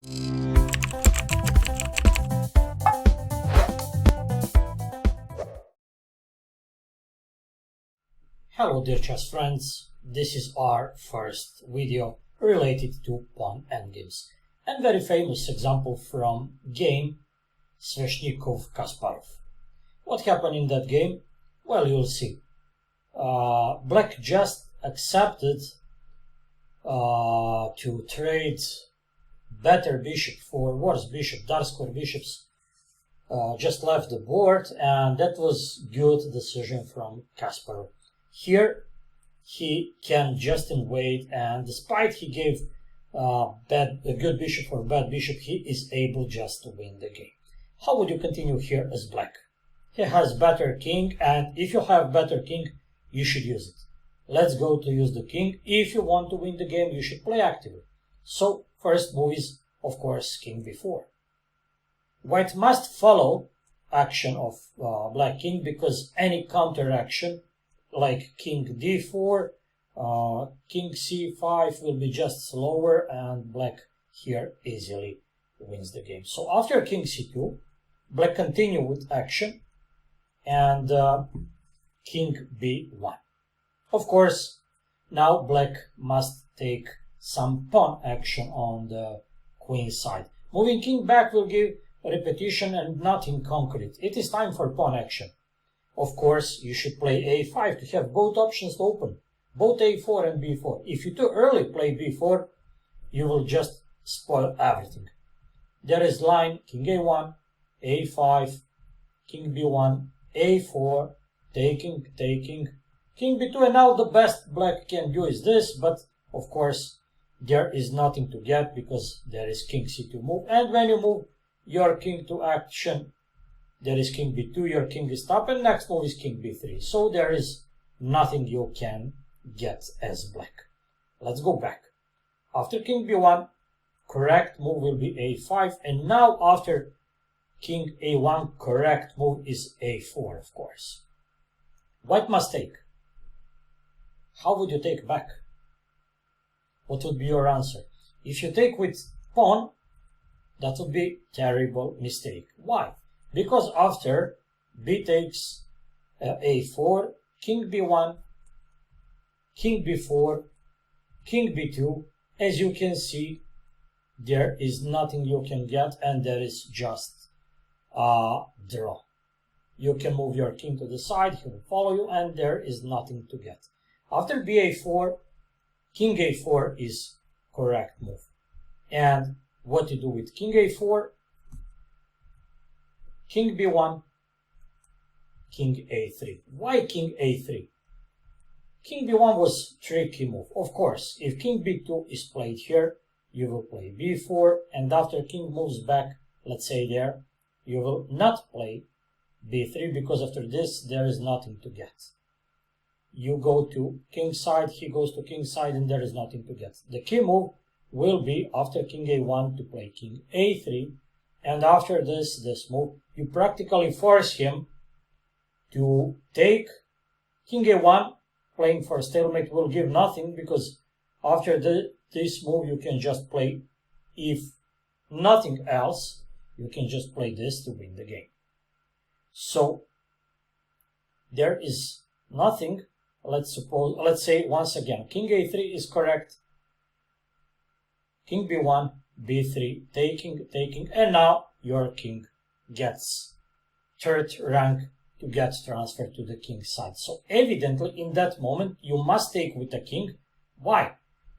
Hello dear chess friends, this is our first video related to pawn endgames, and very famous example from game Sveshnikov-Kasparov. What happened in that game? Well, you'll see. Black just accepted to trade better bishop for worse bishop. Dark square bishops just left the board, and that was good decision from Kasparov. Here he can just invade, and despite he gave a good bishop for a bad bishop, he is able just to win the game. How would you continue here as black? He has better king, and if you have better king, you should use it. Let's go to use the king. If you want to win the game, you should play actively. So first move is, of course, king b4. White must follow action of black king, because any counter action like king d4, king c5 will be just slower, and black here easily wins the game. So after king c2, black continue with action, and king b1. Of course, now black must take some pawn action on the queen side. Moving king back will give repetition and nothing concrete. It is time for pawn action. Of course, you should play a5 to have both options open, both a4 and b4. If you too early play b4, you will just spoil everything. There is line king a1, a5, king b1, a4, taking, king b2, and now the best black can do is this, but of course there is nothing to get because there is king c2 move, and when you move your king to action, there is king b2, your king is top, and next move is king b3. So there is nothing you can get as black. Let's go back. After king b1, correct move will be a5, and now after king a1, correct move is a4, of course. White must take. How would you take back? What would be your answer? If you take with pawn, that would be terrible mistake. Why? Because after b takes a4, king b1, king b4, king b2, as you can see, there is nothing you can get, and there is just a draw. You can move your king to the side, he will follow you, and there is nothing to get. After ba4, king a4 is correct move. And what to do with king a4? King b1, king a3. Why king a3? King b1 was tricky move. Of course, if king b2 is played here, you will play b4, and after king moves back, let's say there, you will not play b3, because after this there is nothing to get. You go to king side, he goes to king side, and there is nothing to get. The key move will be after king a1 to play king a3, and after this move, you practically force him to take king a1. Playing for stalemate will give nothing, because after this move you can just play, if nothing else, you can just play this to win the game. So there is nothing. Let's say once again, king a3 is correct, king b1, b3, taking, and now your king gets third rank to get transferred to the king side. So evidently in that moment you must take with the king. Why?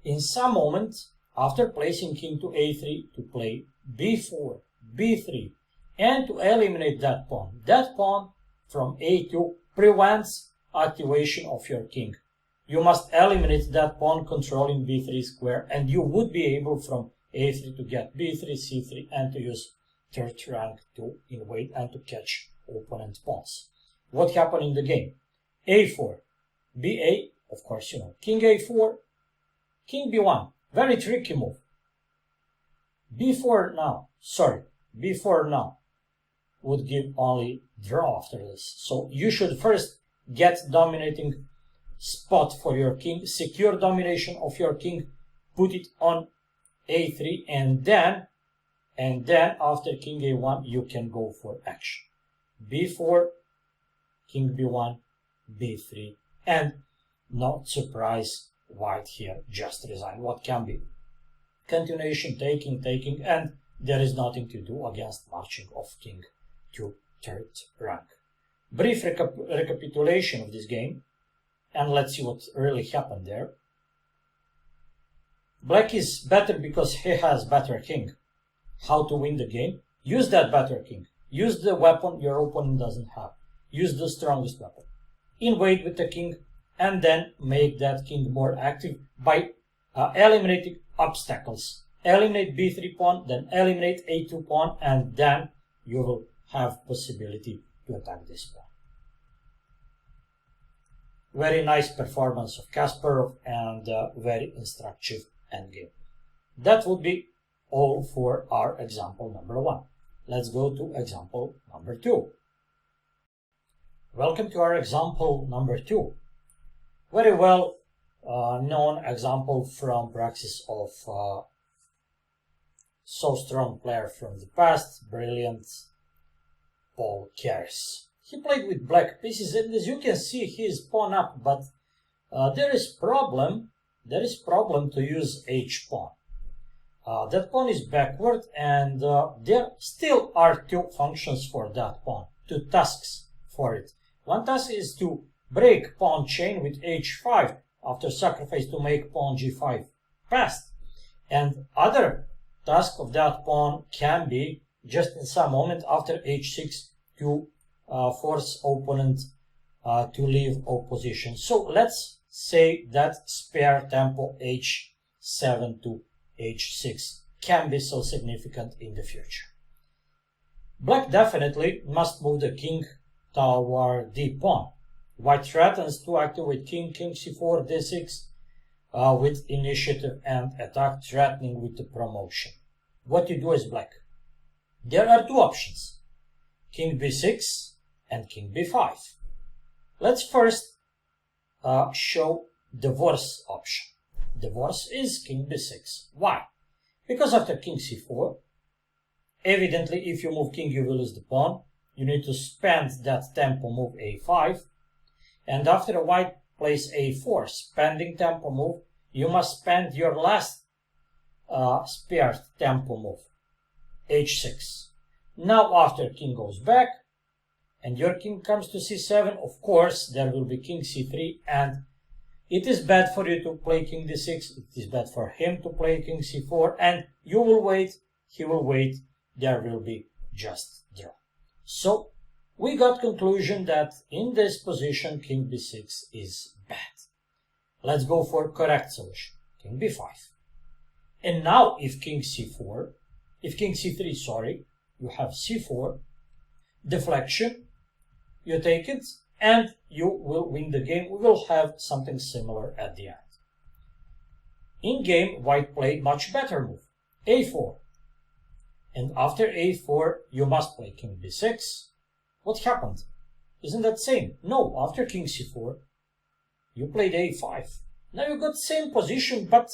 In some moment after placing king to a3 to play b4, b3, and to eliminate that pawn. That pawn from a2 prevents activation of your king. You must eliminate that pawn controlling b3 square, and you would be able from a3 to get b3, c3, and to use third rank to invade and to catch opponent pawns. What happened in the game? a4, ba, of course you know, king a4, king b1, very tricky move. b4 now would give only draw after this. So you should first get dominating spot for your king, secure domination of your king, put it on a3, and then and then after king a1 you can go for action. b4, king b1, b3, and not surprise, white here just resigned. What can be continuation, taking, and there is nothing to do against marching of king to third rank. Brief recapitulation of this game, and let's see what really happened there. Black is better because he has better king. How to win the game? Use that better king. Use the weapon your opponent doesn't have. Use the strongest weapon. Invade with the king, and then make that king more active by eliminating obstacles. Eliminate b3 pawn, then eliminate a2 pawn, and then you will have possibility to attack this pawn. Very nice performance of Kasparov and very instructive endgame. That would be all for our example number 1. Let's go to example number 2. Welcome to our example number 2. Very well known example from practice of so strong player from the past, brilliant Paul Keres. He played with black pieces, and as you can see, he is pawn up, but there is problem to use h pawn. That pawn is backward, and there still are two functions for that pawn, two tasks for it. One task is to break pawn chain with h5 after sacrifice to make pawn g5 passed, and other task of that pawn can be just in some moment after h6 to force opponent to leave opposition. So let's say that spare tempo h7 to h6 can be so significant in the future. Black definitely must move the king toward d pawn. White threatens to activate king c4, d6 with initiative and attack, threatening with the promotion. What you do as black? There are two options, king b6 and king b5. Let's first show the worst option. The worst is king b6. Why? Because after king c4, evidently if you move king you will lose the pawn. You need to spend that tempo move a5, and after white plays a4, spending tempo move, you must spend your last spared tempo move, h6. Now after king goes back, and your king comes to c7, of course there will be king c3, and it is bad for you to play king d6, it is bad for him to play king c4, and you will wait, he will wait, there will be just draw. So we got conclusion that in this position king b6 is bad. Let's go for correct solution, king b5. And now if king c3, sorry, you have c4, deflection, you take it, and you will win the game. We will have something similar at the end. In game, white played much better move, a4. And after a4, you must play king b6. What happened? Isn't that same? No, after king c4, you played a5. Now you got same position, but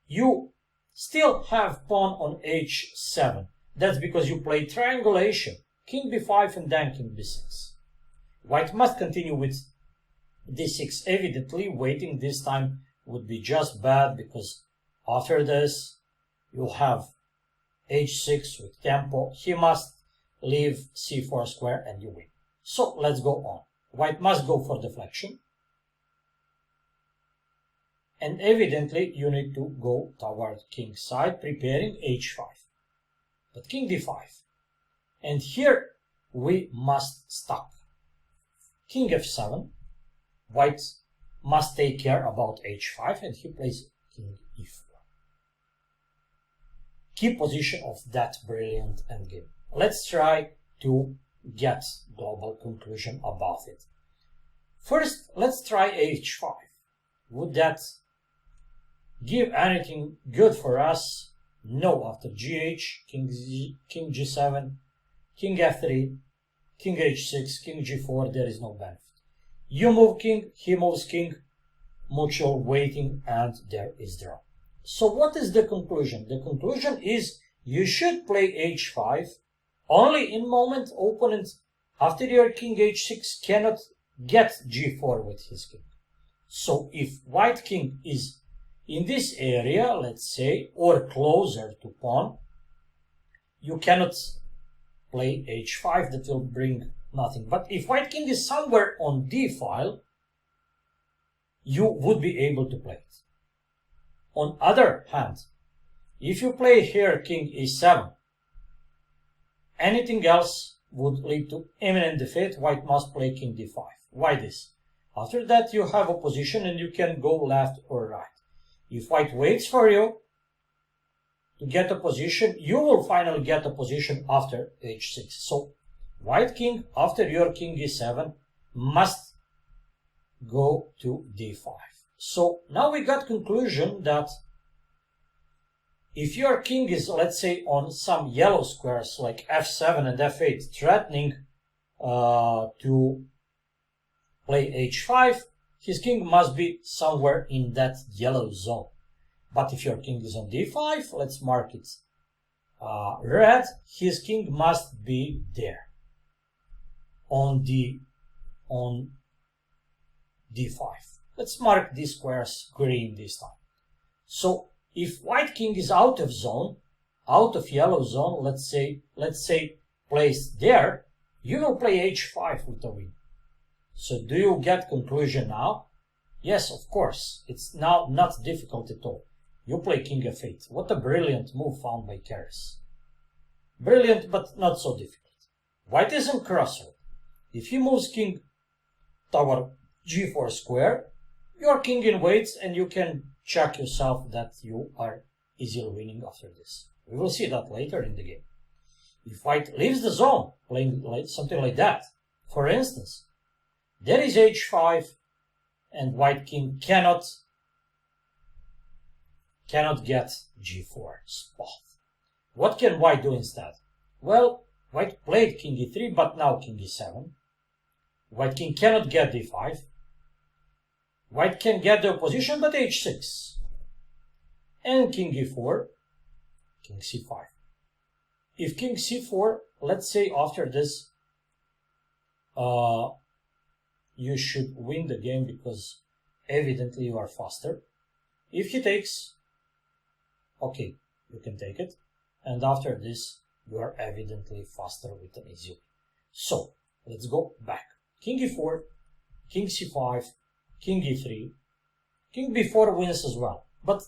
you still have pawn on h7. That's because you played triangulation, king b5 and then king b6. White must continue with d6. Evidently, waiting this time would be just bad, because after this, you'll have h6 with tempo. He must leave c4 square and you win. So let's go on. White must go for deflection. And evidently, you need to go toward king side, preparing h5. But king d5. And here we must stop. King f7. White must take care about h5, and he plays king e4. Key position of that brilliant endgame. Let's try to get global conclusion about it. First, let's try h5. Would that give anything good for us? No. After gh, king g7, king f3, king h6, king g4, there is no benefit. You move king, he moves king, mutual waiting, and there is draw. So what is the conclusion? The conclusion is you should play h5 only in moment opponent after your king h6 cannot get g4 with his king. So if white king is in this area, let's say, or closer to pawn, you cannot play h5, that will bring nothing. But if white king is somewhere on d file, you would be able to play it. On other hand, if you play here king e7, anything else would lead to imminent defeat. White must play king d5. Why this? After that you have opposition and you can go left or right. If white waits for you to get a position, you will finally get a position after h6. So white king after your king e7 must go to d5. So now we got conclusion that if your king is, let's say, on some yellow squares like f7 and f8, threatening to play h5, his king must be somewhere in that yellow zone. But if your king is on d5, let's mark it red, his king must be there on d5. Let's mark these squares green this time. So if white king is out of zone, out of yellow zone, let's say placed there, you will play h5 with a win. So do you get conclusion now? Yes, of course. It's now not difficult at all. You play king f8. What a brilliant move found by Keres. Brilliant, but not so difficult. White is in crossroad. If he moves king toward g4 square, your king in waits and you can check yourself that you are easily winning after this. We will see that later in the game. If white leaves the zone, playing like something like that, for instance, there is h5 and white king cannot get g4 spot. What can white do instead? Well, white played king e3, but now king e7. White king cannot get d5. White can get the opposition, but h6. And king e4, king c5. If king c4, let's say after this, you should win the game because evidently you are faster. If he takes, okay, you can take it. And after this, you are evidently faster with an easy win. So, let's go back. King e4, king c5, king e3, king b4 wins as well, but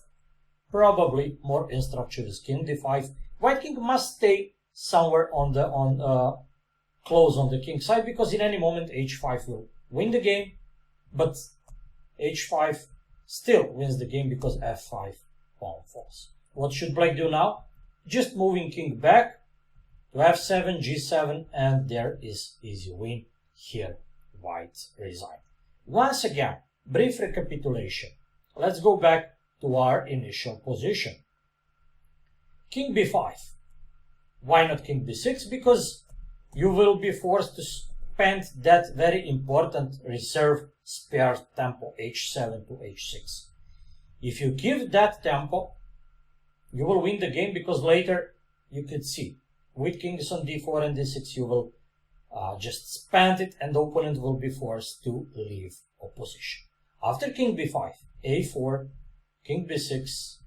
probably more instructive is king d5. White king must stay somewhere close on the king side, because in any moment h5 will win the game, but h5 still wins the game because f5 pawn falls. What should black do now? Just moving king back to f7, g7, and there is easy win. Here white resigned. Once again, brief recapitulation. Let's go back to our initial position. King b5. Why not king b6? Because you will be forced to spend that very important reserve spare tempo h7 to h6. If you give that tempo, you will win the game, because later you could see with kings on d4 and d6 you will just spend it and the opponent will be forced to leave opposition. After king b5, a4, king b6,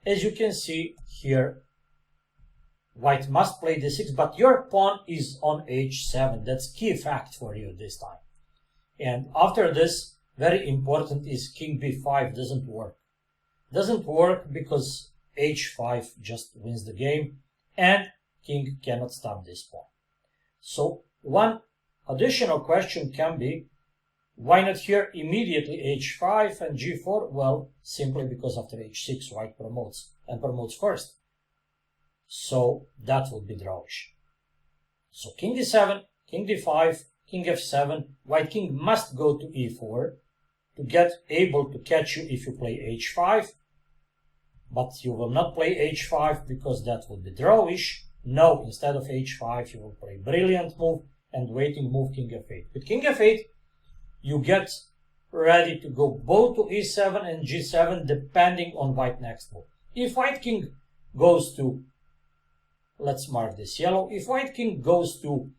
as you can see here, white must play d6, but your pawn is on h7. That's key fact for you this time. And after this, very important is king b5 doesn't work. Doesn't work because h5 just wins the game and king cannot stop this pawn. So one additional question can be, why not here immediately h5 and g4? Well, simply because after h6 white promotes, and promotes first. So that will be drawish. So king d7, king d5, king f7, white king must go to e4 to get able to catch you if you play h5. But you will not play h5 because that would be drawish. No, instead of h5 you will play brilliant move and waiting move king f8. With king f8 you get ready to go both to e7 and g7 depending on white next move. If white king goes to let's mark this yellow. If white king goes to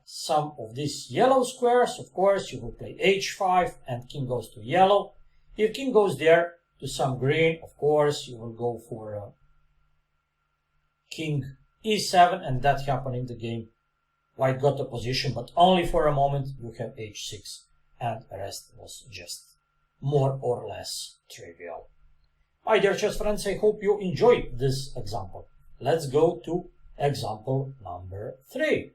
some of these yellow squares, of course, you will play h5 and king goes to yellow. If king goes there to some green, of course, you will go for king e7, and that happened in the game. White got the position, but only for a moment. You have h6, and the rest was just more or less trivial. My dear chess friends, I hope you enjoyed this example. Let's go to example number 3.